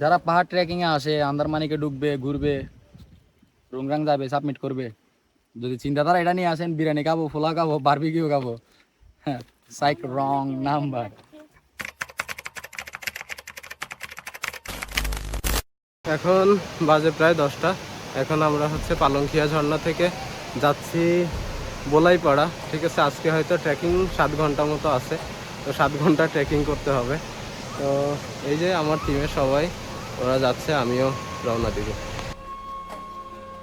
যারা পাহাড় ট্রেকিং এ আসে আন্দারমানিকে ঢুকবে, ঘুরবে, রুংরাং যাবে, সাবমিট করবে, যদি চিন্তাধারা এটা নিয়ে আসেন বিরিয়ানি খাবো, ফোলা খাবো, বারবিকিউ খাবো, হ্যাঁ, সাইক রং নাম্বার। এখন বাজে প্রায় 10টা। এখন আমরা হচ্ছে পালংখিয়া ঝর্ণা থেকে যাচ্ছি বোলাইপাড়া। ঠিক আছে, আজকে হয়তো ট্রেকিং 7 ঘন্টা মতো আছে, তো 7 ঘন্টা ট্রেকিং করতে হবে। তো এই যে আমার টিমের সবাই ওরা যাচ্ছে, আমিও রওনা দিব।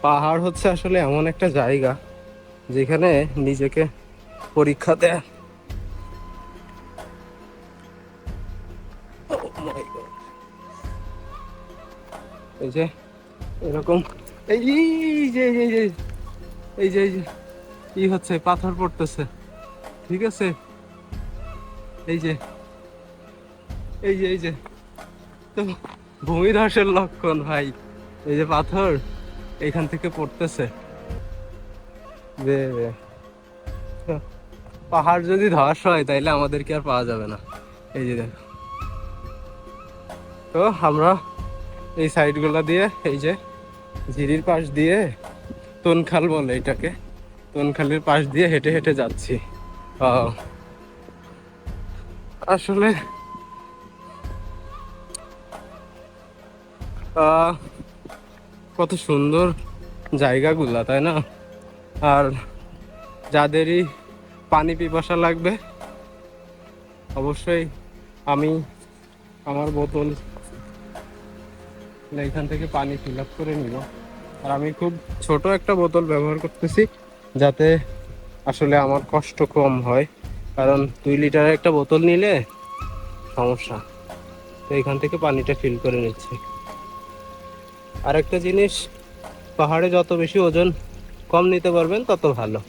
পাহাড় হচ্ছে আসলে এমন একটা জায়গা যেখানে নিজেকে পরীক্ষা দেয়। এই যে এরকম এই যে এই যে এই যে এই যে কি হচ্ছে, পাথর পড়তেছে। ঠিক আছে, এই যে এই যে এই যে তো ভূমিধসের লক্ষণ ভাই। এই যে পাথর এখান থেকে পড়তেছে। যে পাহাড় যদি ধস হয় তাইলে আমাদেরকে আর পাওয়া যাবে না। এই যে দেখো, তো আমরা এই সাইড গুলা দিয়ে, এই যে ঝিরির পাশ দিয়ে, তনখাল বলে এটাকে, তনখালের পাশ দিয়ে হেঁটে হেঁটে যাচ্ছি। আসলে কত সুন্দর জায়গাগুলা, তাই না? আর যাদেরই পানি পিপাসা লাগবে অবশ্যই আমি আমার বোতল এখান থেকে পানি ফিল আপ করে নিব। আর আমি খুব ছোট একটা বোতল ব্যবহার করতেছি যাতে আসলে আমার কষ্ট কম হয়, কারণ 2 লিটারের একটা বোতল নিলে সমস্যা। তো এখান থেকে পানিটা ফিল করে নিচ্ছি। আরেকটা জিনিস, পাহাড়ে যত বেশি ওজন কম নিতে পারবেন তত ভালো।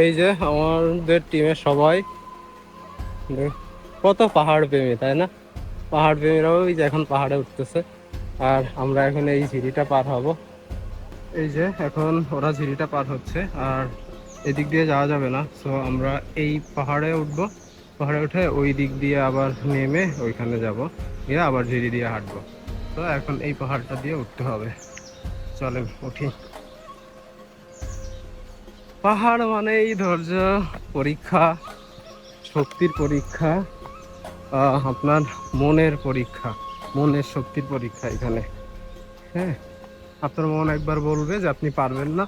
এই যে আমাদের টিমের সবাই কত পাহাড় প্রেমী, তাই না? পাহাড় প্রেমীরাও এই যে এখন পাহাড়ে উঠতেছে, আর আমরা এখন এই ঝিরিটা পার হব। এই যে এখন ওরা ঝিরিটা পার হচ্ছে, আর এদিক দিয়ে যাওয়া যাবে না, সো আমরা এই পাহাড়ে উঠবো। পাহাড়ে উঠে ওই দিক দিয়ে আবার নেমে ওইখানে যাব, গিয়ে আবার ঝিরি দিয়ে হাঁটবো। তো এখন এই পাহাড়টা দিয়ে উঠতে হবে, চলেন উঠি। পাহাড় মানেই ধৈর্য পরীক্ষা, শক্তির পরীক্ষা, আপনার মনের পরীক্ষা, মনের শক্তির পরীক্ষা এখানে। হ্যাঁ, আপনার মন একবার বলবে যে আপনি পারবেন না,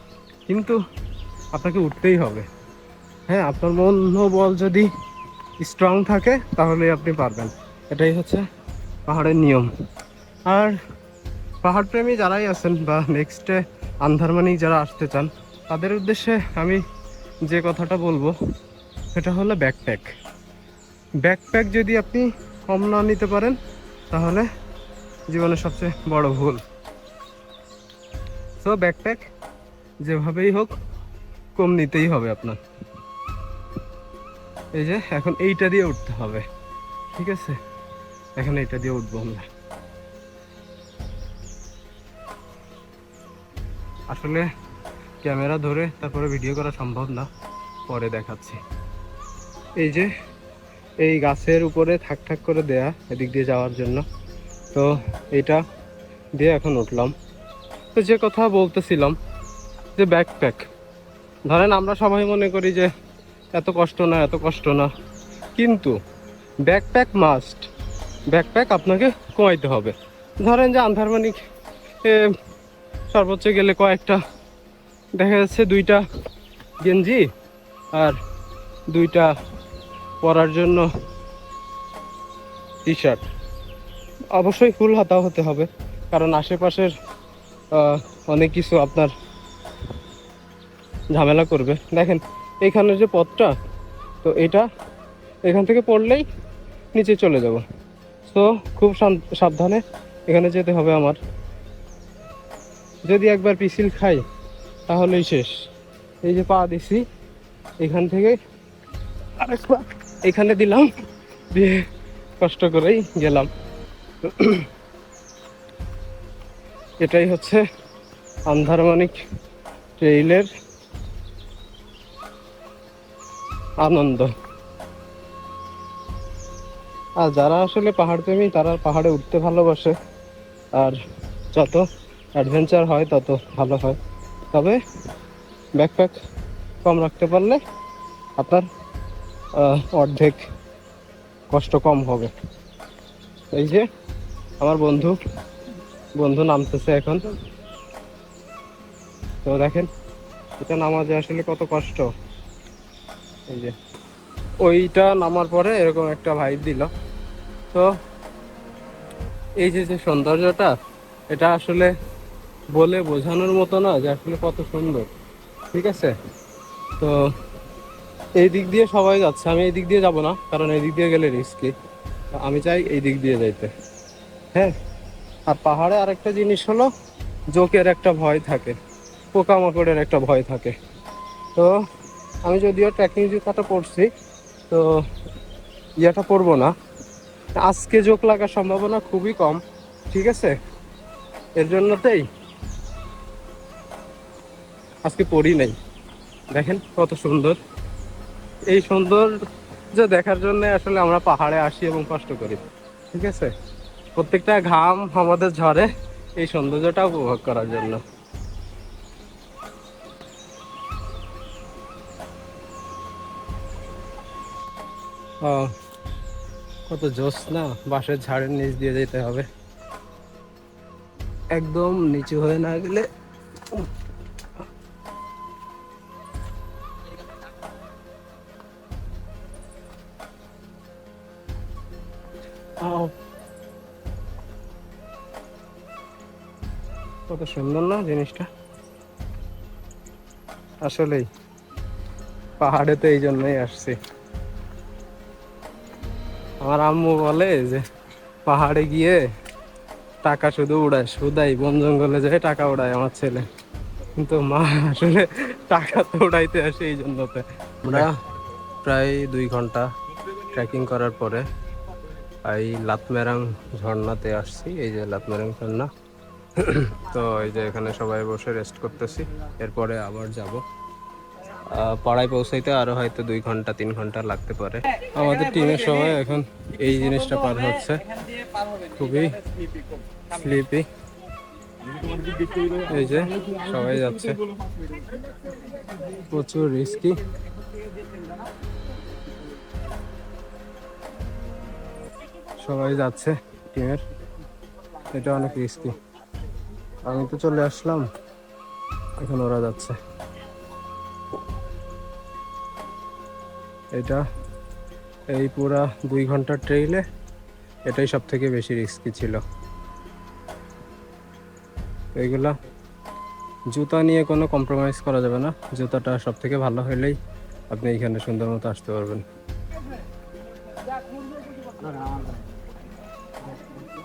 কিন্তু আপনাকে উঠতেই হবে। হ্যাঁ, আপনার মনোবল যদি স্ট্রং থাকে তাহলেই আপনি পারবেন। এটাই হচ্ছে পাহাড়ের নিয়ম। আর পাহাড় প্রেমী যারাই আছেন বা নেক্সটে আন্ধারমানি যারা আসতে চান, তাদের উদ্দেশ্যে আমি যে কথাটা বলবো সেটা হলো ব্যাকপ্যাক। ব্যাকপ্যাক যদি আপনি কম না নিতে পারেন তাহলে জীবনের সবচেয়ে বড় ভুল। সো ব্যাকপ্যাক যেভাবেই হোক কম নিতেই হবে আপনার। এই যে এখন এইটা দিয়ে উঠতে হবে, ঠিক আছে? এখন এইটা দিয়ে উঠবো আমরা। আসলে ক্যামেরা ধরে তারপরে ভিডিও করা সম্ভব না, পরে দেখাচ্ছি। এই যে এই গাছের উপরে থাক থাক করে দেয়া এদিক দিয়ে যাওয়ার জন্য, তো এটা দিয়ে এখন উঠলাম। তো যে কথা বলতেছিলাম, যে ব্যাকপ্যাক, ধরেন আমরা সবাই মনে করি যে এত কষ্ট না, এত কষ্ট না, কিন্তু ব্যাকপ্যাক মাস্ট। ব্যাকপ্যাক আপনাকে কমাইতে হবে। ধরেন যে আন্ধারমানিক সর্বোচ্চ গেলে কয়েকটা, দেখা যাচ্ছে 2টা গেঞ্জি আর 2টা পরার জন্য টি শার্ট, অবশ্যই ফুল হাতা হতে হবে, কারণ আশেপাশের অনেক কিছু আপনার ঝামেলা করবে। দেখেন এইখানের যে পথটা, তো এটা এখান থেকে পড়লেই নিচে চলে যাব। তো খুব সাবধানে এখানে যেতে হবে আমার। যদি একবার পিছিল খাই তাহলেই শেষ। এই যে পা দিছি, এখান থেকে আরেকবার এখানে দিলাম, দিয়ে কষ্ট করেই গেলাম। এটাই হচ্ছে আন্ধারমানিক ট্রেইলের আনন্দ। আর যারা আসলে পাহাড় প্রেমী তারা পাহাড়ে উঠতে ভালোবাসে, আর যত অ্যাডভেঞ্চার হয় তত ভালো হয়। তবে ব্যাকপ্যাক কম রাখতে পারলে আপনার অর্ধেক কষ্ট কম হবে। এই যে আমার বন্ধু বন্ধু নামতেছে এখন, তো দেখেন এটা নামাজে আসলে কত কষ্ট। এই যে ওইটা নামার পরে এরকম একটা ভাইব দিল। তো এই যে যে সৌন্দর্যটা, এটা আসলে বলে বোঝানোর মতো না যে আসলে কত সুন্দর। ঠিক আছে, তো এই দিক দিয়ে সবাই যাচ্ছে, আমি এই দিক দিয়ে যাব না, কারণ এই দিক দিয়ে গেলে রিস্কি। আমি চাই এই দিক দিয়ে যাইতে। হ্যাঁ, আর পাহাড়ে আরেকটা জিনিস হলো জোকের একটা ভয় থাকে, পোকামাকড়ের একটা ভয় থাকে। তো আমি যদিও ট্রেকিং জুতাটা পরছি, তো ইয়েটা পরবো না। আজকে জোক লাগার সম্ভাবনা খুবই কম। ঠিক আছে, এর জন্যতেই আজকে পরি নাই। দেখেন কত সুন্দর, এই সৌন্দর্য দেখার জন্য আসলে আমরা পাহাড়ে আসি এবং কষ্ট করি। ঠিক আছে, প্রত্যেকটা ঘাম আমাদের ঝরে এই সৌন্দর্যটা উপভোগ করার জন্য। ও, কত জোস না, বাঁশের ঝাড়ের নিচ দিয়ে যেতে হবে, একদম নিচু হয়ে না গেলে। আও, কত সুন্দর না জিনিসটা। আসলেই পাহাড়ে তো এই জন্যই আসছি। আমার আম্মু বলে যে পাহাড়ে গিয়ে টাকা শুধু উড়ায়, শুধাই বন জঙ্গলে যায় টাকা উড়ায় আমার ছেলে। কিন্তু মা আসলে টাকা তো উড়াইতে আসে এই জন্যতে। আমরা প্রায় 2 ঘন্টা ট্রেকিং করার পরে এই লাতমেরাং ঝর্ণাতে আসছি। এই যে লাতমেরাং ঝর্ণা। তো এই যে এখানে সবাই বসে রেস্ট করতেছি, এরপরে আবার যাব। পাড়ায় পৌঁছাইতে আরো হয়তো 2 ঘন্টা 3 ঘন্টা লাগতে পারে। আমাদের টিমের সবাই এখন এই জিনিসটা পার হচ্ছে, খুবই স্লিপি। এই যে সবাই যাচ্ছে, প্রচুর রিস্কি। সবাই যাচ্ছে টিমের, এটা অনেক রিস্কি। আমি তো চলে আসলাম, এখন ওরা যাচ্ছে। এটা এই পুরা 2 ঘন্টার ট্রেইলে এটাই সব থেকে বেশি রিস্কি ছিল। এইগুলা জুতা নিয়ে কোনো কম্প্রোমাইজ করা যাবে না, জুতাটা সব থেকে ভালো হলেই আপনি এখানে সুন্দর মতো আসতে পারবেন।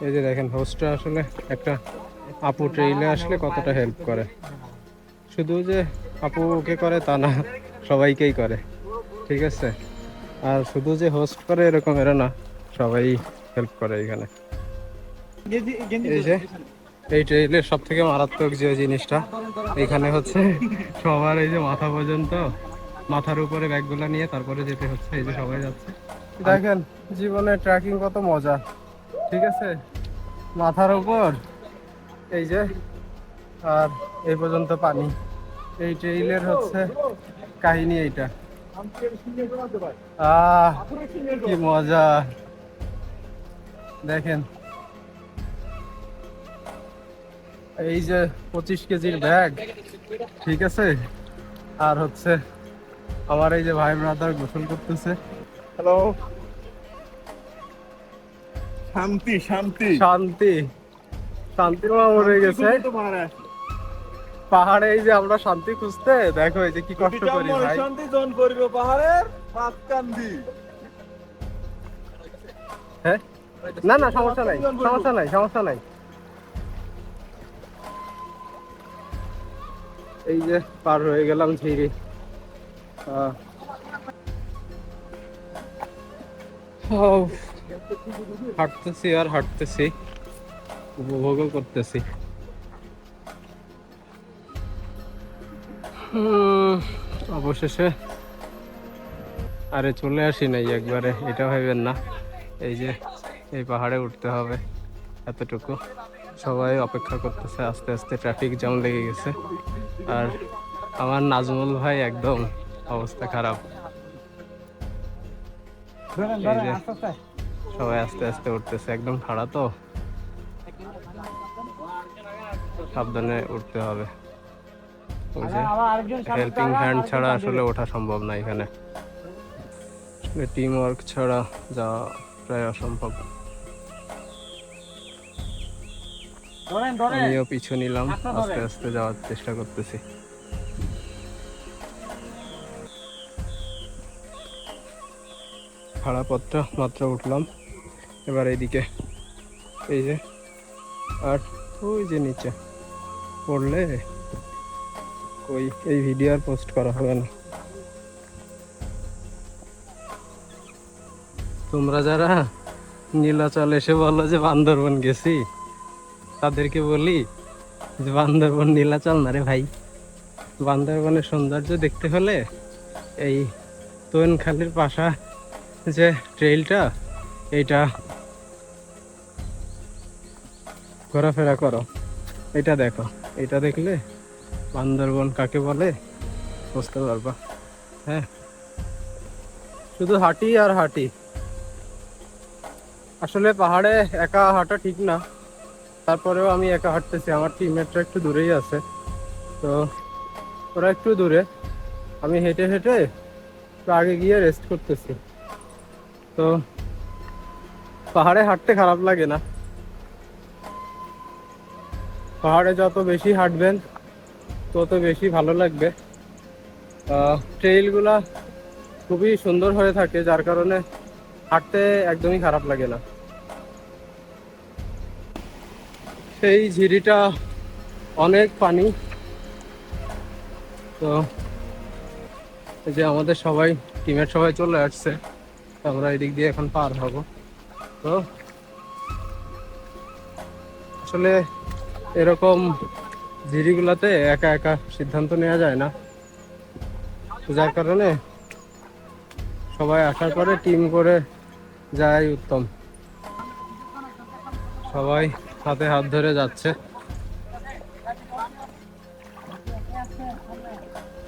এই যে দেখেন হোস্টটা আসলে একটা আপু ট্রেইলে আসলে কতটা হেল্প করে। শুধু যে আপু ওকে করে তা না, সবাইকেই করে। ঠিক আছে, আর শুধু যে হোস্ট করে এরকম এরা না, সবাই হেল্প করে এখানে। এই যে এই ট্রেইলের সব থেকে মারাত্মক যে জিনিসটা এখানে হচ্ছে সবার এই যে মাথা পর্যন্ত, মাথার উপরে ব্যাগগুলো নিয়ে তারপরে যেতে হচ্ছে। এই যে সবাই যাচ্ছে। দেখেন জীবনে ট্রেকিং কত মজা। ঠিক আছে, মাথার উপর এই যে, আর এই পর্যন্ত পানি। এই ট্রেইলের হচ্ছে কাহিনী এইটা। কি মজা দেখেন। এই যে 25 কেজির ব্যাগ, ঠিক আছে, আর হচ্ছে আমার এই যে ভাই ব্রাদার গোসল করতেছে। হ্যালো, শান্তি শান্তি শান্তি, শান্তির মা মরে গেছে পাহাড়ে। এই যে আমরা শান্তি খুঁজতে, দেখো এই যে কি কষ্ট করি ভাই। শান্তি জন করবে পাহাড়ের পাতকান্দি। হ্যাঁ, না না সমস্যা নাই, সমস্যা নাই, সমস্যা নাই। এই যে পার হয়ে গেলাম ঝিরি। হাঁটতেছি আর হাঁটতেছি, উপভোগও করতেছি। অবশেষে আরে চলে আসি নাই একবারে, এটা ভাবেন না। এই যে এই পাহাড়ে উঠতে হবে এতটুকু। সবাই অপেক্ষা করতেছে, আস্তে আস্তে ট্রাফিক জ্যাম লেগে গেছে। আর আমার নাজমুল ভাই একদম অবস্থা খারাপ। এই যে সবাই আস্তে আস্তে উঠতেছে, একদম খাড়া তো, সাবধানে উঠতে হবে। হেল্পিং হ্যান্ড ছাড়া আসলে ওঠা সম্ভব না এখানে, টিম ওয়ার্ক ছাড়া যাওয়া প্রায় অসম্ভব। আমিও পিছু নিলাম, আস্তে আস্তে যাওয়ার চেষ্টা করতেছি। খাড়া পথটা মাত্র উঠলাম, এবার এইদিকে এই যে, আর ওই যে নিচে পড়লে ওই এই ভিডিও আর পোস্ট করা হবে না। তোমরা যারা নীলাচল এসে বলো যে বান্দরবন গেছি, তাদেরকে বলি যে বান্দরবন নীলাচল না রে ভাই। বান্দরবনের সৌন্দর্য দেখতে হলে এই তোয়েনখালীর পাশা যে ট্রেইলটা, এইটা ঘোরাফেরা করো, এটা দেখো। এটা দেখলে বান্দরবন কাকে বলে বুঝতে পারবা। হ্যাঁ, শুধু হাঁটি আর হাঁটি। আসলে পাহাড়ে একা হাঁটা ঠিক না, তারপরেও আমি একা হাঁটতেছি, আমার টিমমেটরা একটু দূরেই আছে, তো ওরা একটু দূরে, আমি হেঁটে হেঁটে একটু আগে গিয়ে রেস্ট করতেছি। তো পাহাড়ে হাঁটতে খারাপ লাগে না, পাহাড়ে যত বেশি হাঁটবেন তত বেশি ভালো লাগবে। ট্রেইলগুলা খুবই সুন্দর হয়ে থাকে, যার কারণে হাঁটতে একদমই খারাপ লাগে না। সেই ঝিরিটা অনেক পানি, তো এই যে আমাদের সবাই টিমের সবাই চলে আসছে, আমরা এদিক দিয়ে এখন পার হব। তো আসলে এরকম ঝিরিগুলাতে একা একা সিদ্ধান্ত নেওয়া যায় না, যার কারণে সবাই আসার পরে টিম করে যাই উত্তম। সবাই হাতে হাত ধরে যাচ্ছে,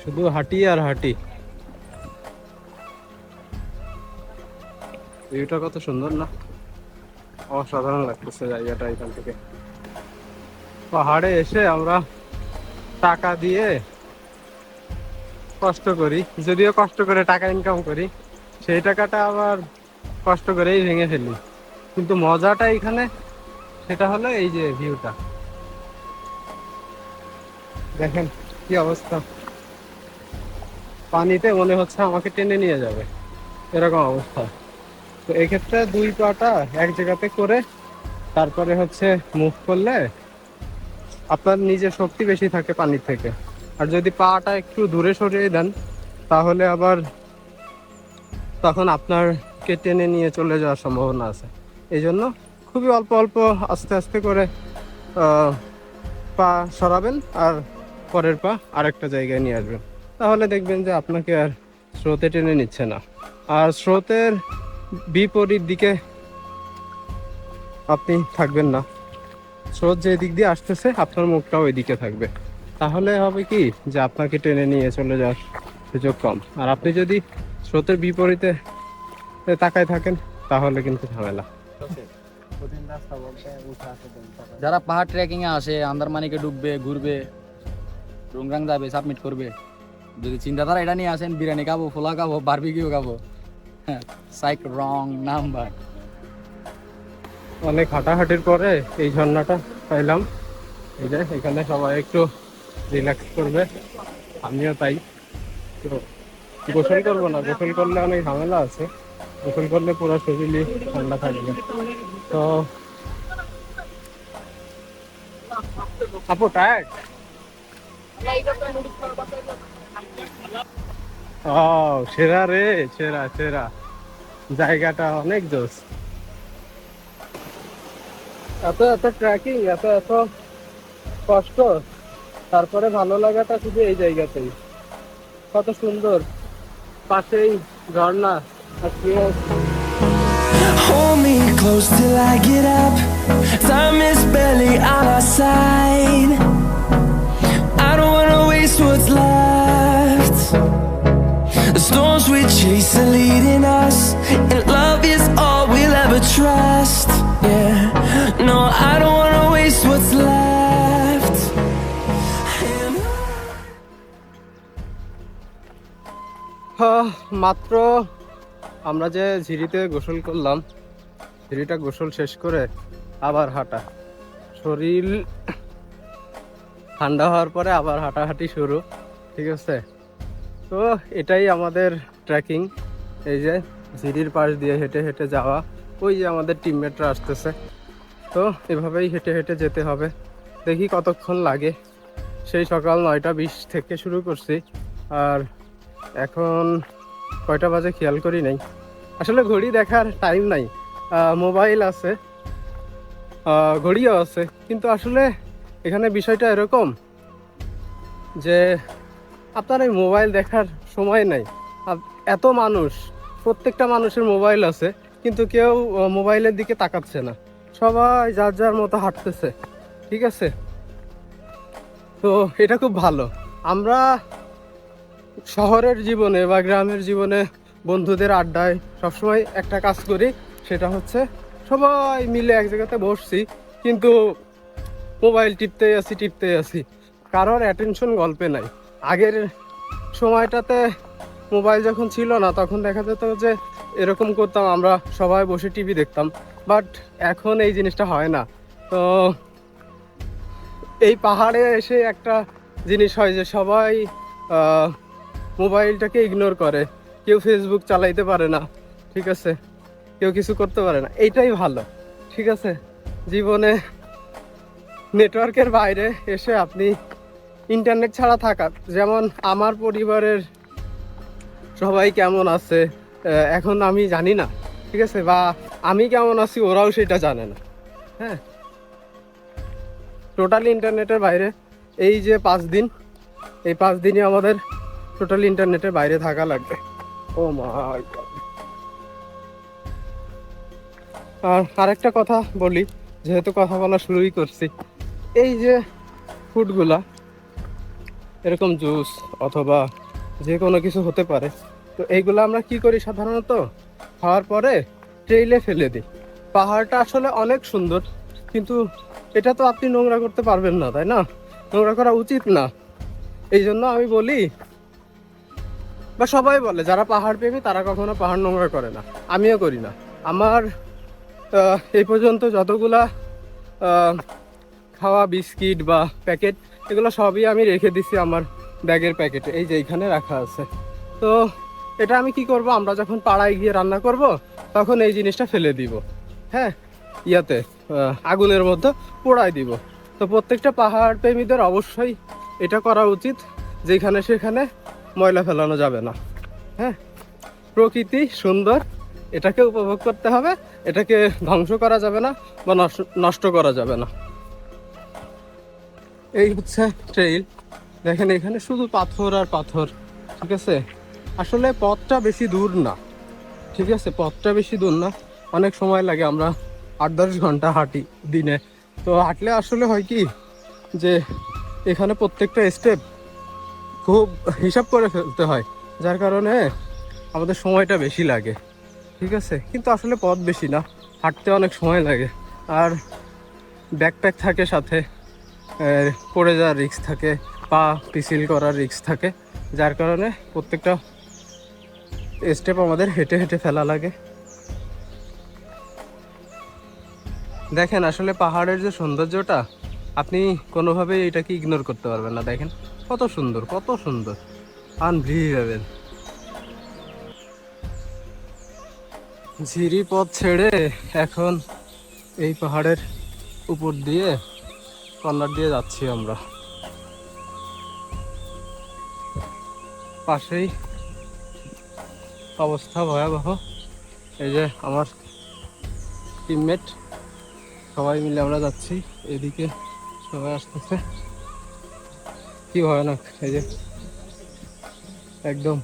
শুধু হাঁটি আর হাঁটি। ভিউটা কত সুন্দর না, অসাধারণ লাগতেছে জায়গাটা। এখান থেকে পাহাড়ে এসে আমরা টাকা দিয়ে কষ্ট করি, যদিও কষ্ট করে টাকা ইনকাম করি, সেই টাকাটা আবার কষ্ট করেই ভেঙে ফেলি, কিন্তু মজাটা এখানে সেটা হলো এই যে ভিউটা দেখেন কি অবস্থা। পানিতে মনে হচ্ছে আমাকে টেনে নিয়ে যাবে, এরকম অবস্থা। তো এক্ষেত্রে দুই পাটা এক জায়গাতে করে তারপরে হচ্ছে মুভ করলে আপনার নিজের শক্তি বেশি থাকে পানির থেকে। আর যদি পাটা একটু দূরে সরিয়ে দেন তাহলে আবার তখন আপনারকে টেনে নিয়ে চলে যাওয়ার সম্ভাবনা আছে। এই জন্য খুবই অল্প অল্প আস্তে আস্তে করে পা সরাবেন আর পরের পা আরেকটা জায়গায় নিয়ে আসবেন, তাহলে দেখবেন যে আপনাকে আর স্রোতে টেনে নিচ্ছে না। আর স্রোতের বিপরীত দিকে আপনি থাকবেন না, স্রোত যে দিক দিয়ে আসতেছে আপনার মুখটা ওই দিকে থাকবে, তাহলে হবে কি যে আপনাকে টেনে নিয়ে চলে যাওয়ার সুযোগ কম। আর আপনি যদি স্রোতের বিপরীতে তাকায় থাকেন তাহলে কিন্তু ঝামেলা। যারা পাহাড় ট্রেকিং এ আসে, আন্দারমানিকে ডুববে, ঘুরবে, রুংরাং যাবে, সাবমিট করবে, যদি চিন্তাধারা এটা নিয়ে আসেন বিরিয়ানি খাবো, ফোলা খাবো, বারবিকিউ খাবো, হ্যাঁ, সাইক রং নাম্বার। অনেক হাঁটাহাঁটির পরে এই ঝর্ণাটা পাইলাম, এই যে এখানে সবাই একটু রিল্যাক্স করবে, আমিও তাই। তো গোসল করবো না, গোসল করলে অনেক ঝামেলা আছে, গোসল করলে পুরো শরীরই ঠান্ডা থাকবে। তো আপু টায়ার্ড? ও সেরা রে, সেরা সেরা, জায়গাটা অনেক জোস। এত এত ট্রেকিং, এত এত কষ্ট, তারপরে ভালো লাগাটা শুধু এই জায়গাতেই। কত সুন্দর, পাশেই ঝর্ণা আর Hold me close till I get up. Time is barely on our side. I don't wanna waste what's left. The storms we chase are leading us, and love is all we'll ever trust. Yeah, no, I don't wanna waste what's left. And মাত্র আমরা যে ঝিরিতে গোসল করলাম, ঝিরিটা গোসল শেষ করে আবার হাঁটা, শরীর ঠান্ডা হওয়ার পরে আবার হাঁটাহাঁটি শুরু। ঠিক আছে, তো এটাই আমাদের ট্রেকিং। এই যে ঝিরির পাশ দিয়ে হেঁটে হেঁটে যাওয়া, ওই যে আমাদের টিমমেটরা আসতেছে, তো এভাবেই হেঁটে হেঁটে যেতে হবে। দেখি কতক্ষণ লাগে। সেই সকাল 9:20 থেকে শুরু করছি, আর এখন কয়টা বাজে খেয়াল করি নাই। আসলে ঘড়ি দেখার টাইম নাই, মোবাইল আছে, ঘড়িও আছে, কিন্তু আসলে এখানে বিষয়টা এরকম যে আপনার এই মোবাইল দেখার সময় নাই। এত মানুষ, প্রত্যেকটা মানুষের মোবাইল আছে, কিন্তু কেউ মোবাইলের দিকে তাকাচ্ছে না, সবাই যার যার মতো হাঁটতেছে। ঠিক আছে, তো এটা খুব ভালো। আমরা শহরের জীবনে বা গ্রামের জীবনে বন্ধুদের আড্ডায় সবসময় একটা কাজ করি, সেটা হচ্ছে সবাই মিলে এক জায়গাতে বসছি, কিন্তু মোবাইল টিপতেই আছি, কারোর অ্যাটেনশন গল্পে নাই। আগের সময়টাতে মোবাইল যখন ছিল না, তখন দেখা যেত যে এরকম করতাম, আমরা সবাই বসে টিভি দেখতাম, বাট এখন এই জিনিসটা হয় না। তো এই পাহাড়ে এসে একটা জিনিস হয় যে সবাই মোবাইলটাকে ইগনোর করে, কেউ ফেসবুক চালাইতে পারে না, ঠিক আছে, কেউ কিছু করতে পারে না, এইটাই ভালো। ঠিক আছে, জীবনে নেটওয়ার্কের বাইরে এসে আপনি ইন্টারনেট ছাড়া থাকা, যেমন আমার পরিবারের সবাই কেমন আছে এখন আমি জানি না, ঠিক আছে, বা আমি কেমন আছি ওরাও সেটা জানে না। হ্যাঁ, টোটালি ইন্টারনেটের বাইরে এই যে 5 দিন, এই 5 দিনই আমাদের টোটালি ইন্টারনেটের বাইরে থাকা লাগবে। ও মাই গড। আর আরেকটা কথা বলি, যেহেতু কথা বলা শুরুই করছি, এই যে ফুডগুলা, এরকম জুস অথবা যে কোনো কিছু হতে পারে, তো এইগুলো আমরা কি করি সাধারণত, খাওয়ার পরে ট্রেইলে ফেলে দিই। পাহাড়টা আসলে অনেক সুন্দর, কিন্তু এটা তো আপনি নোংরা করতে পারবেন না, তাই না? নোংরা করা উচিত না। এই জন্য আমি বলি, বা সবাই বলে যারা পাহাড় প্রেমী তারা কখনো পাহাড় নোংরা করে না, আমিও করি না। আমার এই পর্যন্ত যতগুলা খাওয়া বিস্কিট বা প্যাকেট, এগুলো সবই আমি রেখে দিছি আমার ব্যাগের প্যাকেটে, এই যে এইখানে রাখা আছে। তো এটা আমি কি করব, আমরা যখন পাড়ায় গিয়ে রান্না করব তখন এই জিনিসটা ফেলে দিব, হ্যাঁ, ইয়াতে আগুনের মধ্যে পোড়ায় দিব। তো প্রত্যেকটা পাহাড় প্রেমীদের অবশ্যই এটা করা উচিত, যেখানে সেখানে ময়লা ফেলানো যাবে না। হ্যাঁ, প্রকৃতি সুন্দর, এটাকে উপভোগ করতে হবে, এটাকে ধ্বংস করা যাবে না বা নষ্ট করা যাবে না। এই হচ্ছে ট্রেইল। দেখেন এখানে শুধু পাথর আর পাথর। ঠিক আছে, আসলে পথটা বেশি দূর না, ঠিক আছে, পথটা বেশি দূর না, অনেক সময় লাগে। আমরা 8-10 ঘন্টা হাঁটি দিনে। তো হাঁটলে আসলে হয় কি যে এখানে প্রত্যেকটা স্টেপ খুব হিসাব করে ফেলতে হয়, যার কারণে আমাদের সময়টা বেশি লাগে। ঠিক আছে, কিন্তু আসলে পথ বেশি না, হাঁটতে অনেক সময় লাগে। আর ব্যাকপ্যাক থাকে সাথে, পড়ে যাওয়ার রিস্ক থাকে, পা পিছিল করার রিস্ক থাকে, যার কারণে প্রত্যেকটা স্টেপ আমাদের হেঁটে হেঁটে ফেলা লাগে। দেখেন আসলে পাহাড়ের যে সৌন্দর্যটা, আপনি কোনোভাবেই এটাকে ইগনোর করতে পারবেন না। দেখেন কত সুন্দর, কত সুন্দর, আনবিলিভেবল। ঝিরি পথ ছেড়ে এখন এই পাহাড়ের উপর দিয়ে কর্নার দিয়ে যাচ্ছি আমরা। পাশেই অবস্থা ভয়াবহ। এই যে আমার টিমমেট, সবাই মিলে আমরা যাচ্ছি, এদিকে সবাই আসতেছে, কি ভয়ানক। এই যে একদম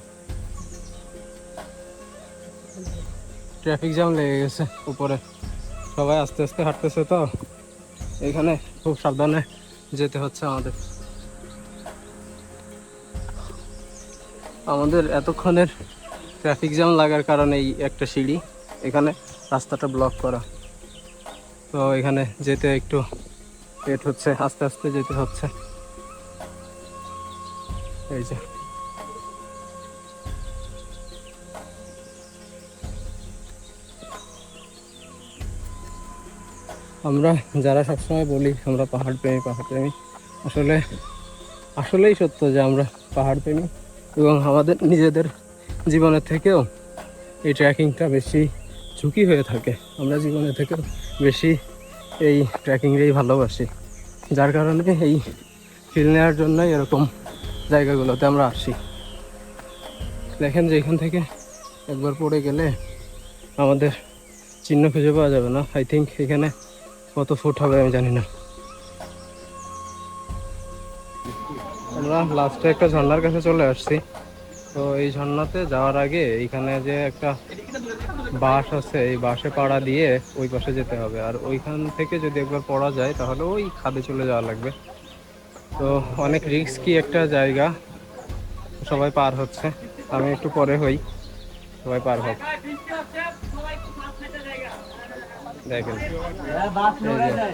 ট্রাফিক জ্যাম লেগে গেছে উপরে, সবাই আস্তে আস্তে হাঁটতেছে, তো এখানে খুব সাবধানে যেতে হচ্ছে আমাদের। আমাদের এতক্ষণের ট্রাফিক জ্যাম লাগার কারণে এই একটা সিঁড়ি, এখানে রাস্তাটা ব্লক করা, তো এখানে যেতে একটু লেট হচ্ছে, আস্তে আস্তে যেতে হচ্ছে। এই যে আমরা যারা সবসময় বলি আমরা পাহাড় প্রেমী, আসলেই সত্য যে আমরা পাহাড় প্রেমী, এবং আমাদের নিজেদের জীবনের থেকেও এই ট্রেকিংটা বেশি ঝুঁকি হয়ে থাকে। আমরা জীবনের থেকেও বেশি এই ট্রেকিংটাই ভালোবাসি, যার কারণে এই ফিল নেওয়ার জন্যই এরকম জায়গাগুলোতে আমরা আসি। দেখেন যে এখান থেকে একবার পড়ে গেলে আমাদের চিহ্ন খুঁজে পাওয়া যাবে না। আই থিঙ্ক এখানে কত ফুট হবে আমি জানি না। আমরা লাস্টে একটা ঝর্ণার কাছে চলে আসছি। তো এই ঝর্ণাতে যাওয়ার আগে এইখানে যে একটা বাঁশ আছে, এই বাঁশে পাড়া দিয়ে ওই পাশে যেতে হবে, আর ওইখান থেকে যদি একবার পড়া যায় তাহলে ওই খাদে চলে যাওয়া লাগবে। তো অনেক রিস্কি একটা জায়গা, সবাই পার হচ্ছে, আমি একটু পরে হই, সবাই পার হোক। দেখেন এই যে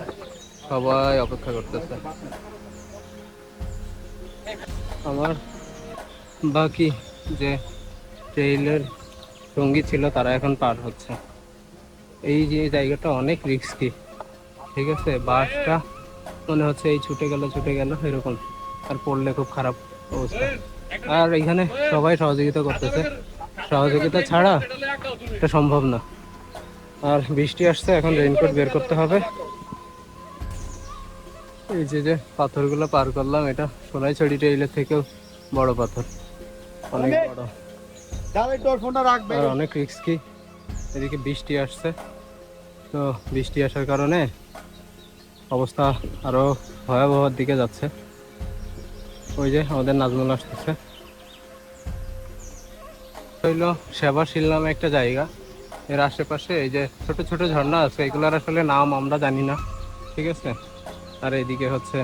সবাই অপেক্ষা করতেছে। আমার বাকি যে ট্রেইলের সঙ্গী ছিল তারা এখন পার হচ্ছে। এই যে জায়গাটা অনেক রিস্কি, ঠিক আছে, বাসটা মনে হচ্ছে এই ছুটে গেল এরকম, আর পড়লে খুব খারাপ অবস্থা। আর এখানে সবাই সহযোগিতা করতেছে, সহযোগিতা ছাড়া এটা সম্ভব না। আর বৃষ্টি আসছে, এখন রেইনকোট বের করতে হবে। এই যে পাথরগুলো পার করলাম, এটা সোনাইছড়ি ট্রেইলের থেকেও বড় পাথর, অনেক বড় আর অনেক রিস্কি। এদিকে বৃষ্টি আসছে, তো বৃষ্টি আসার কারণে অবস্থা আরো ভয়াবহর দিকে যাচ্ছে। ওই যে আমাদের নাজমুল আসতেছে। হইলো সেবাশীল নামে একটা জায়গা, এর আশেপাশে এই যে ছোট ছোট ঝর্ণা আছে, এগুলোর আসলে নাম আমরা জানি না, ঠিক আছে। আর এইদিকে হচ্ছে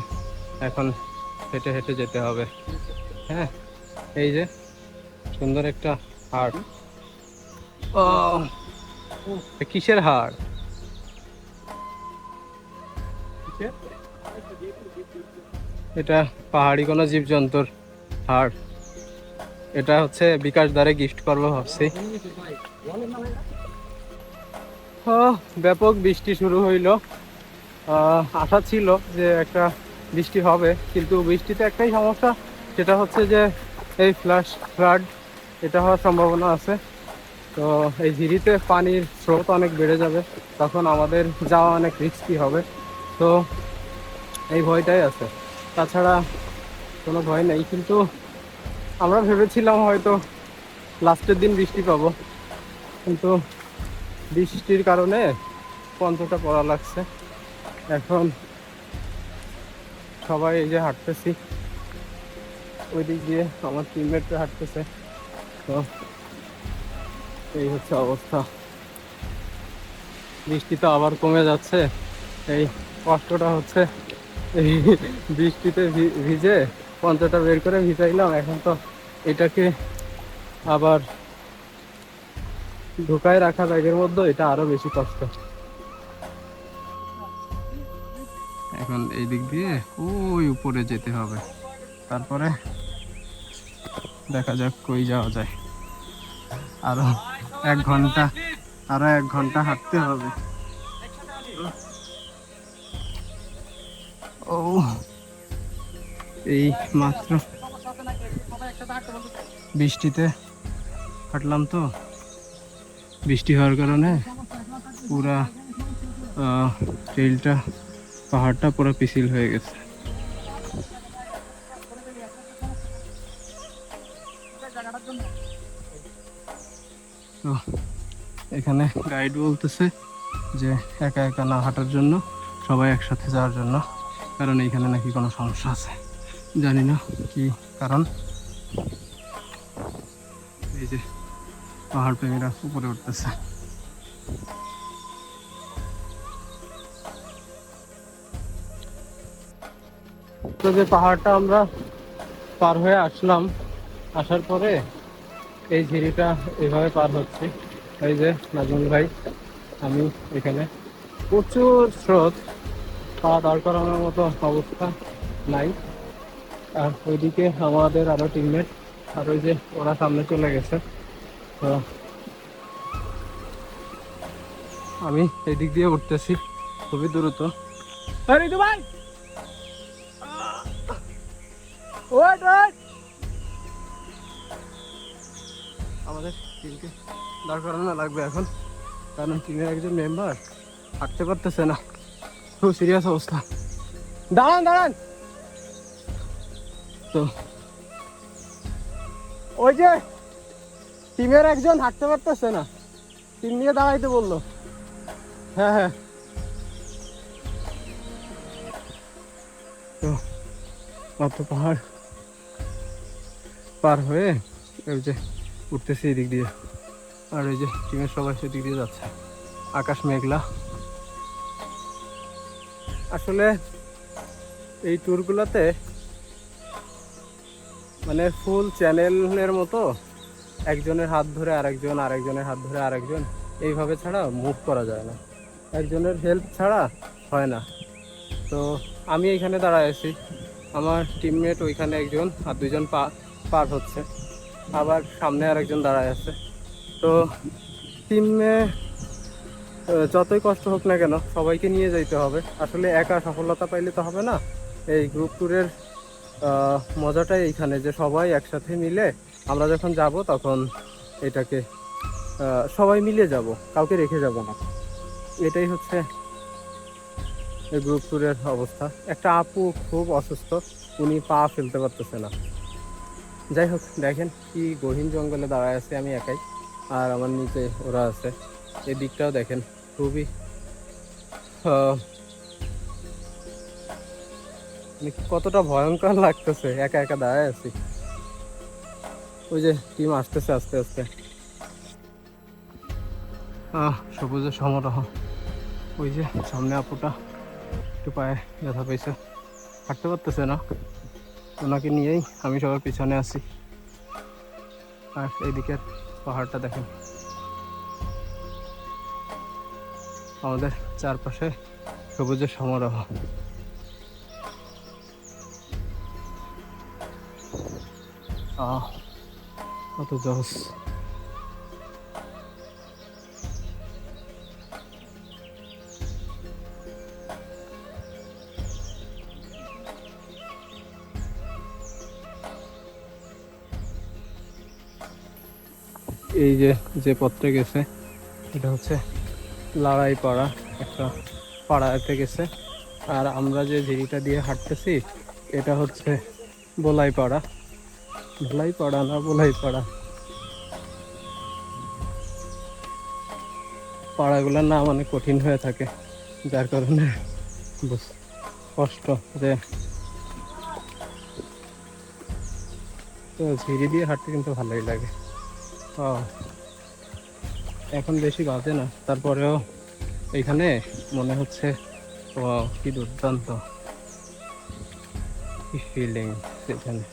এখন হেঁটে হেঁটে যেতে হবে। হ্যাঁ, এই যে সুন্দর একটা হাট। ও কিসের হাট? এটা পাহাড়ি কোনো জীবজন্তুর হাট। এটা হচ্ছে বিকাশ দ্বারে গিফট করবো ভাবছি। ব্যাপক বৃষ্টি শুরু হইলো। আশা ছিল যে একটা বৃষ্টি হবে, কিন্তু বৃষ্টিতে একটাই সমস্যা, সেটা হচ্ছে যে এই ফ্লাড এটা হওয়ার সম্ভাবনা আছে। তো এই ঝিরিতে পানির স্রোত অনেক বেড়ে যাবে, তখন আমাদের যাওয়া অনেক রিস্কি হবে। তো এই ভয়টাই আছে, তাছাড়া কোনো ভয় নেই। কিন্তু আমরা ভেবেছিলাম হয়তো লাস্টের দিন বৃষ্টি পাবো, কিন্তু বৃষ্টির কারণে পঞ্চটা পড়া লাগছে। এখন সবাই এই যে হাঁটতেছি, ওই দিক দিয়ে আমার টিমমেটরা হাঁটতেছে, তো এই হচ্ছে অবস্থা। বৃষ্টি তো আবার কমে যাচ্ছে, এই কষ্টটা হচ্ছে এই বৃষ্টিতে ভিজে পঞ্চটা বের করে ভিজাইলাম, এখন তো এটাকে আবার ঢুকায় রাখা ব্যাগের মধ্যে, এটা আরো বেশি কষ্ট। এখন এই দিক দিয়ে ওই উপরে যেতে হবে, তারপরে দেখা যাক কই যাওয়া যায়। আরো এক ঘন্টা হাঁটতে হবে। ও এই মাত্র বৃষ্টিতে হাঁটলাম, তো বৃষ্টি হওয়ার কারণে পুরা ট্রেইলটা, পাহাড়টা পুরো পিছিল হয়ে গেছে। তো এখানে গাইড বলতেছে যে একা একা না হাঁটার জন্য, সবাই একসাথে যাওয়ার জন্য, কারণ এইখানে নাকি কোনো সমস্যা আছে, জানি না কি কারণ। এই যে পাহাড় প্রেমীরা উপরে উঠতেছে। তো যে পাহাড়টা আমরা পার হয়ে আসলাম, আসার পরে এই ঝিরিটা এইভাবে পার হচ্ছে। এই যে নাজমুল ভাই, আমি এখানে প্রচুর স্রোত, পা দাঁড় করানোর মতো অবস্থা নাই। আর ওইদিকে আমাদের আরো টিমমেট, আর ওই যে ওরা সামনে চলে গেছে। তো আমি এই দিক দিয়ে উঠতেছি খুবই দ্রুত। ভাই আমাদের টিমকে দাঁড় করানো লাগবে এখন, কারণ টিমের একজন মেম্বার হাঁটতে পারতেছে না, খুব সিরিয়াস অবস্থা। দাঁড়ান দাঁড়ান। তো ওই যে টিমের একজন হাঁটতে পারতেছে না, টিম নিয়ে দাঁড়াইতে বললো। হ্যাঁ হ্যাঁ। তো অত পাহাড় পার হয়ে ওই যে উঠতেছি এদিক দিয়ে, আর ওই যে টিমের সবাই সেদিক দিয়ে যাচ্ছে। আকাশ মেঘলা। আসলে এই ট্যুরগুলোতে মানে ফুল চ্যানেলের মতো একজনের হাত ধরে আরেকজন, আরেকজনের হাত ধরে আরেকজন, এইভাবে ছাড়া মুভ করা যায় না, একজনের হেল্প ছাড়া হয় না। তো আমি এইখানে দাঁড়ায় আছি, আমার টিমমেট ওইখানে একজন, আর দুইজন পার হচ্ছে, আবার সামনে আরেকজন দাঁড়ায় আছে। তো টিমে যতই কষ্ট হোক না কেন সবাইকে নিয়ে যাইতে হবে। আসলে একা সফলতা পাইলে তো হবে না। এই গ্রুপ ট্যুরের মজাটাই এইখানে, যে সবাই একসাথে মিলে আমরা যখন যাব তখন এটাকে সবাই মিলে যাব, কাউকে রেখে যাব না। এটাই হচ্ছে এই গ্রুপ ট্যুরের অবস্থা। একটা আপু খুব অসুস্থ, উনি পা ফেলতে পারতেছে না। যাই হোক, দেখেন কি গহীন জঙ্গলে দাঁড়ায় আছে আমি একাই, আর আমার নিচে ওরা আছে। এই দিকটাও দেখেন, খুবই কতটা ভয়ঙ্কর লাগতেছে, একা একা দাঁড়ায় আছি। ওই যে টিম আসতেছে আস্তে আস্তে। সবুজের সমারোহ। ওই যে সামনে আপুটা একটু পায়ে ব্যথা পেয়েছে, হাঁটতে পারতেছে না, ওনাকে নিয়েই আমি সবার পিছনে আছি। আর এইদিকের পাহাড়টা দেখেন, আমাদের চারপাশে সবুজের সমারোহ। কত জোস। এই যে পথটা গেছে এটা হচ্ছে লড়াই পাড়া, একটা পাড়াতে গেছে। আর আমরা যে ঝিরিটা দিয়ে হাঁটতেছি এটা হচ্ছে বোলাই পাড়া। বোলাই পাড়া না বোলাই পাড়া, পাড়াগুলোর নাম অনেক কঠিন হয়ে থাকে, যার কারণে কষ্ট। যে তো ঝিরি দিয়ে হাঁটতে কিন্তু ভালোই লাগে। এখন বেশি বাজে না, তারপরেও এখানে মনে হচ্ছে কি দুর্দান্ত কি ফিলিং এখানে।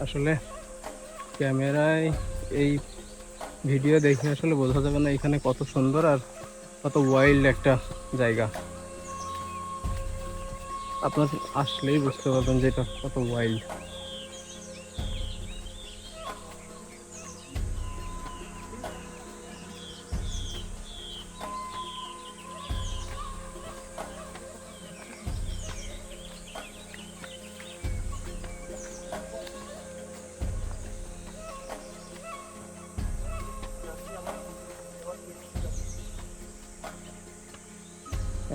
আসলে ক্যামেরায় এই ভিডিও দেখে আসলে বোঝা যাবে না এখানে কত সুন্দর আর কত ওয়াইল্ড একটা জায়গা। আপনার আসলেই বুঝতে পারবেন যে এটা কত ওয়াইল্ড।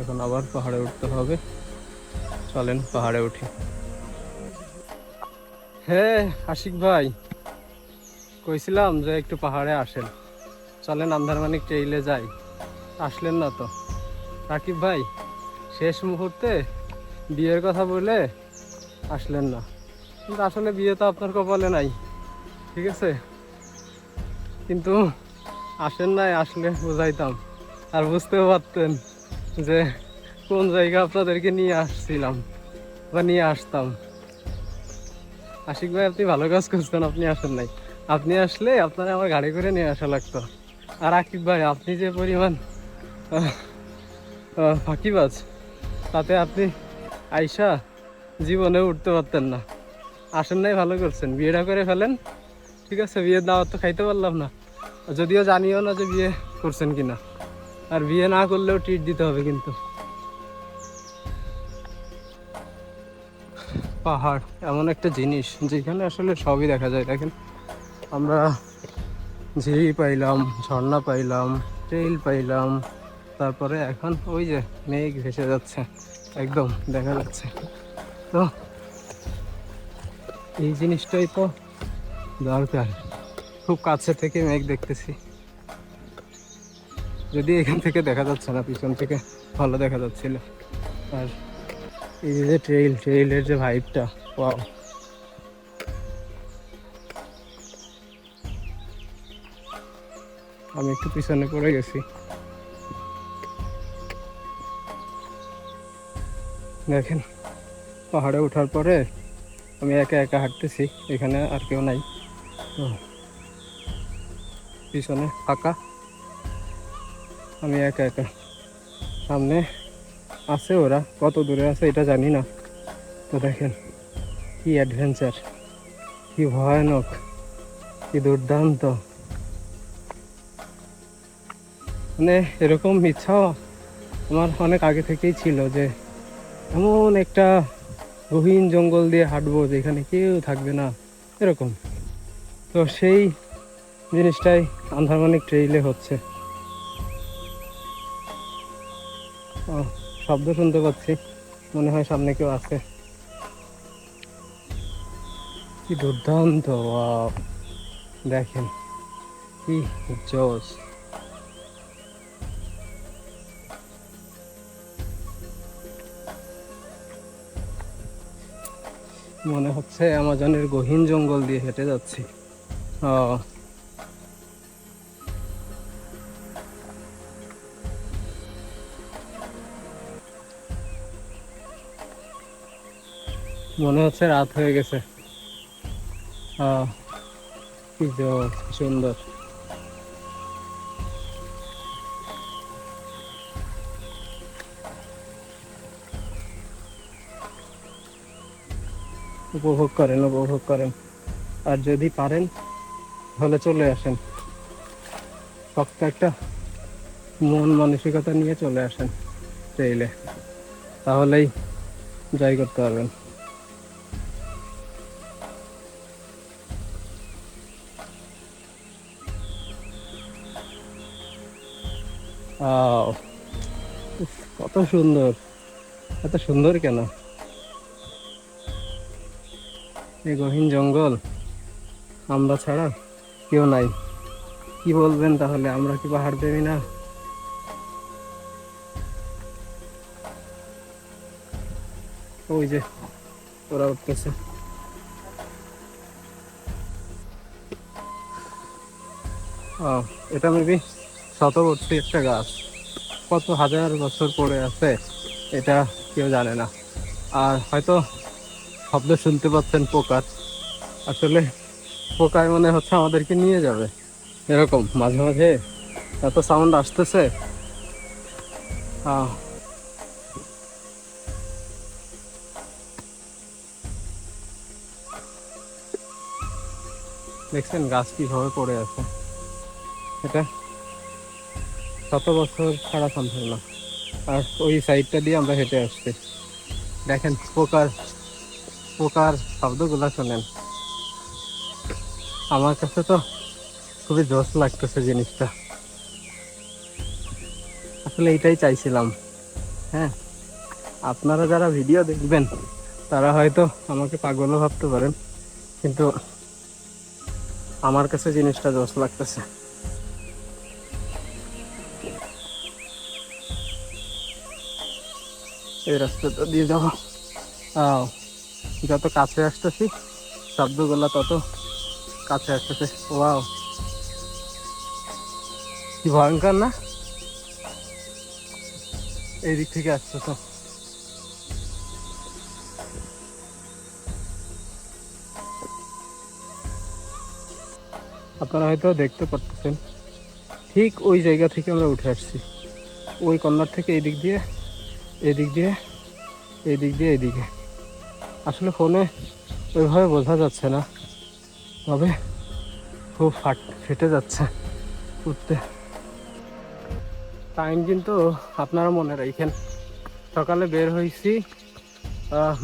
এখন আবার পাহাড়ে উঠতে হবে, চলেন পাহাড়ে উঠি। হ্যাঁ আশিক ভাই, কইছিলাম যে একটু পাহাড়ে আসেন, চলেন আন্ধারমানিক ট্রেইলে যাই, আসলেন না তো। রাকিব ভাই শেষ মুহূর্তে বিয়ের কথা বলে আসলেন না, কিন্তু আসলে বিয়ে তো আপনার কপালে নাই, ঠিক আছে? কিন্তু আসেন নাই, আসলে বুঝাইতাম আর বুঝতেও পারতেন যে কোন জায়গা আপনাদেরকে নিয়ে আসছিলাম বা নিয়ে আসতাম। আশিক ভাই, আপনি ভালো কাজ করছেন, আপনি আসেন নাই। আপনি আসলে আপনারা আমার গাড়ি করে নিয়ে আসা লাগতো। আর আকিব ভাই, আপনি যে পরিমাণ ফাঁকিবাজ, তাতে আপনি আইসা জীবনে উঠতে পারতেন না। আসেন নাই, ভালো করছেন, বিয়েটা করে ফেলেন, ঠিক আছে? বিয়ের দাওয়াত তো খাইতে পারলাম না, যদিও জানিও না যে বিয়ে করছেন কিনা। আর বিয়ে না করলেও ট্রিট দিতে হবে কিন্তু। পাহাড় এমন একটা জিনিস যেখানে আসলে সবই দেখা যায়। দেখেন, আমরা ঝিরি পাইলাম, ঝর্ণা পাইলাম, ট্রেইল পাইলাম, তারপরে এখন ওই যে মেঘ ভেসে যাচ্ছে, একদম দেখা যাচ্ছে। তো এই জিনিসটাই তো দরকার। খুব কাছে থেকে মেঘ দেখতেছি, যদি এখান থেকে দেখা যাচ্ছে না, পিছন থেকে ভালো দেখা যাচ্ছিল। আর এই যে ট্রেইলের যে ভাইবটা, ওয়াও। আমি একটু পিছনে পড়ে গেছি, দেখেন। পাহাড়ে ওঠার পরে আমি একা একা হাঁটতেছি, এখানে আর কেউ নাই, তো পিছনে ফাঁকা, আমি একা একা। সামনে আছে, ওরা কত দূরে আছে এটা জানি না। তো দেখেন কি অ্যাডভেঞ্চার, কি ভয়ানক, কি দুর্দান্ত। মানে এরকম ইচ্ছাও আমার অনেক আগে থেকেই ছিল যে এমন একটা গহীন জঙ্গল দিয়ে হাঁটবো যেখানে কেউ থাকবে না, এরকম। তো সেই জিনিসটাই আন্ধারমানিক ট্রেইলে হচ্ছে। শব্দ শুনতে পাচ্ছি, মনে হয় সামনে কেউ আছে। কি দুর্দান্ত, ওয়াও, দেখেন কি জোস। মনে হচ্ছে অ্যামাজনের গহীন জঙ্গল দিয়ে হেঁটে যাচ্ছি। মনে হচ্ছে রাত হয়ে গেছে। কি সুন্দর। উপভোগ করেন, উপভোগ করেন। আর যদি পারেন তাহলে চলে আসেন, শক্ত একটা মন মানসিকতা নিয়ে চলে আসেন ট্রেইলে, তাহলেই জয় করতে পারবেন। কত সুন্দর, এত সুন্দর কেন এই গহীন জঙ্গল? আমরা ছাড়া কেউ নাই। কি বলবেন তাহলে, আমরা কি পাহাড় দেবি না? ওই যে ওরা উঠতেছে। এটা মেবি শতবর্ষী একটা গাছ, কত হাজার বছর পরে আছে এটা কেউ জানে না। আর হয়তো শব্দ শুনতে পাচ্ছেন পোকার, আসলে পোকায় মনে হচ্ছে আমাদেরকে নিয়ে যাবে, এরকম মাঝে মাঝে এত সাউন্ড আসতেছে। দেখছেন গাছ কিভাবে পড়ে আছে, এটা শত বছর ছাড়া সম্ভব না। আর ওই সাইডটা দিয়ে আমরা হেঁটে আসছি, দেখেন পোকার পোকার শব্দগুলা শোনেন। আমার কাছে তো খুবই জোশ লাগতেছে জিনিসটা, আসলে এইটাই চাইছিলাম। হ্যাঁ, আপনারা যারা ভিডিও দেখবেন তারা হয়তো আমাকে পাগলও ভাবতে পারেন, কিন্তু আমার কাছে জিনিসটা জোশ লাগতেছে। এই রাস্তাটা দিয়ে যাবো। যত কাছে আসতেছি শব্দগুলো তত কাছে আসতেছে। ওয়াও, কি ভয়ঙ্কর না? এই দিক থেকে আসছে তো। আপনারা হয়তো দেখতে পাচ্ছেন ঠিক ওই জায়গা থেকে আমরা উঠে আসছি, ওই কর্নার থেকে এই দিক দিয়ে, এদিক দিয়ে, এদিক দিয়ে, এদিকে। আসলে ফোনে ওইভাবে বোঝা যাচ্ছে না, তবে খুব ফেটে যাচ্ছে উঠতে। টাইম কিন্তু আপনারা মনে রাখেন, সকালে বের হয়েছি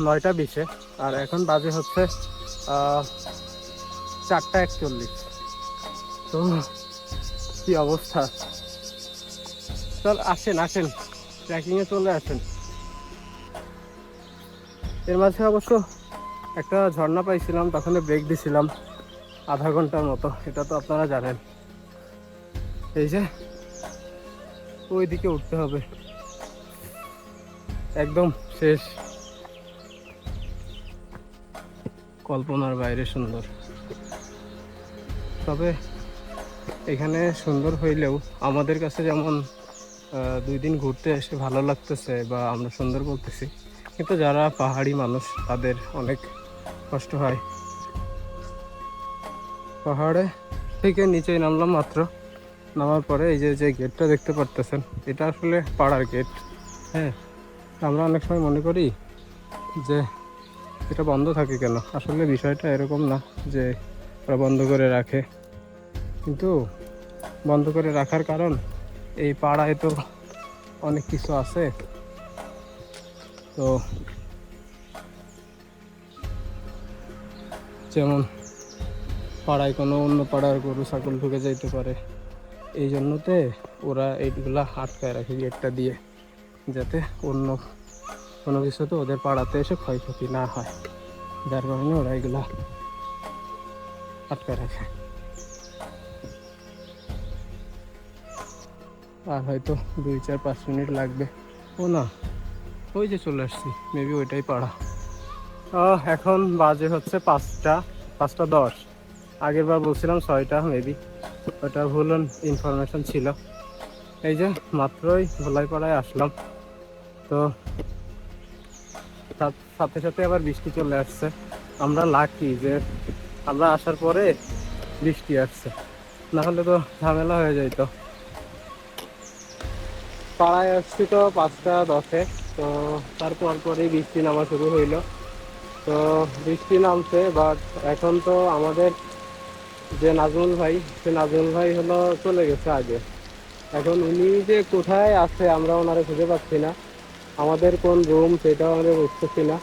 9টা 20-এ, আর এখন বাজে হচ্ছে 4টা 41। তো কি অবস্থা! চল আসেন আসেন, ট্রেকিংয়ে চলে আসেন। এর মাঝে অবশ্য একটা ঝর্ণা পাইছিলাম, তখন ব্রেক দিছিলাম আধা ঘন্টার মতো, এটা তো আপনারা জানেন। এই যে ওই দিকে উঠতে হবে, একদম শেষ। কল্পনার বাইরে সুন্দর। তবে এখানে সুন্দর হইলেও আমাদের কাছে যেমন 2 দিন ঘুরতে এসে ভালো লাগতেছে বা আমরা সুন্দর বলতেছি, কিন্তু যারা পাহাড়ি মানুষ তাদের অনেক কষ্ট হয়। পাহাড়ে থেকে নিচে নামলাম মাত্র, নামার পরে এই যে গেটটা দেখতে পারতেছেন, এটা আসলে পাড়ার গেট। হ্যাঁ, আমরা অনেক সময় মনে করি যে এটা বন্ধ থাকে কেন, আসলে বিষয়টা এরকম না যে ওরা বন্ধ করে রাখে, কিন্তু বন্ধ করে রাখার কারণ এই পাড়ায় তো অনেক কিছু আছে। তো যেমন পাড়ায় কোনো অন্য পাড়ার গরু ছাগল ঢুকে যাইতে পারে, এই জন্যতে ওরা এইগুলা আটকায় রাখে গেটটা দিয়ে, যাতে অন্য কোনো কিছুতে ওদের পাড়াতে এসে ক্ষয়ক্ষতি না হয়, যার কারণে ওরা এগুলা আটকায় রাখে। আর হয়তো 2-4-5 মিনিট লাগবে। ও না, ওই যে চলে আসছি, মেবি ওইটাই পাড়া। এখন বাজে হচ্ছে 5টা 10। আগের বার বলছিলাম 6টা, মেবি ওটা ভুল ইনফরমেশন ছিল। এই যে মাত্রই ভোলাই পাড়ায় আসলাম, তো সাথে সাথে আবার বৃষ্টি চলে আসছে। আমরা লাকি যে আমরা আসার পরে বৃষ্টি আসছে, না হলে তো ঝামেলা হয়ে যেত। পাড়ায় আসছি তো 5টা 10-এ, তো তারপর পরেই বৃষ্টি নামা শুরু হইলো। তো বৃষ্টি নামছে, বাট এখন তো আমাদের যে নাজমুল ভাই, সে নাজমুল ভাই হলো চলে গেছে আগে। এখন উনি যে কোথায় আছে আমরা ওনারে খুঁজে পাচ্ছি না, আমাদের কোন রুম সেটাও আমরা বুঝতেছি না।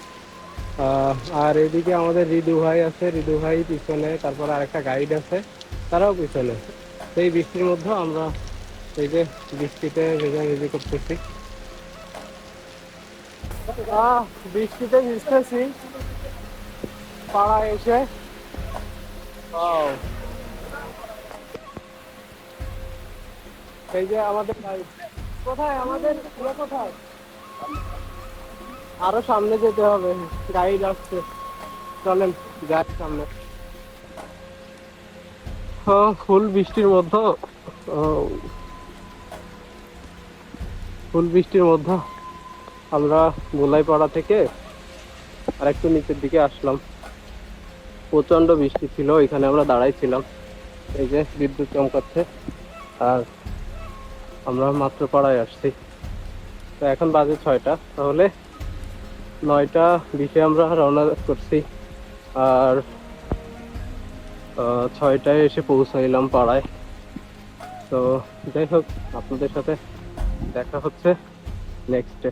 আর এদিকে আমাদের রিদু ভাই আছে, রিদু ভাই পিছনে, তারপর আরেকটা গাইড আছে, তারাও পিছনে। সেই বৃষ্টির মধ্যে আমরা এই যে বৃষ্টিতে ভেজাভেজি করতেছি, বৃষ্টিতে ভিজতেছি পাড়ায় এসে। এই যে আমাদের কোথায়, আমাদের কোথায়, আরো সামনে যেতে হবে, গাইড আসছে, চলেন যাই সামনে। ফুল বৃষ্টির মধ্যে আমরা গোলাইপাড়া থেকে আর একটু নিচের দিকে আসলাম। প্রচন্ড বৃষ্টি ছিল, এখানে আমরা দাঁড়াইছিলাম, এই যে বিদ্যুৎ চমকাচ্ছে, আর আমরা মাত্র পাড়ায় আসছি। তো এখন বাজে 6টা, তাহলে 9টা 20-এ আমরা রওনা করছি, আর 6টায় এসে পৌঁছাইলাম পাড়ায়। তো যাই হোক, আপনাদের সাথে দেখা হচ্ছে নেক্সট ডে।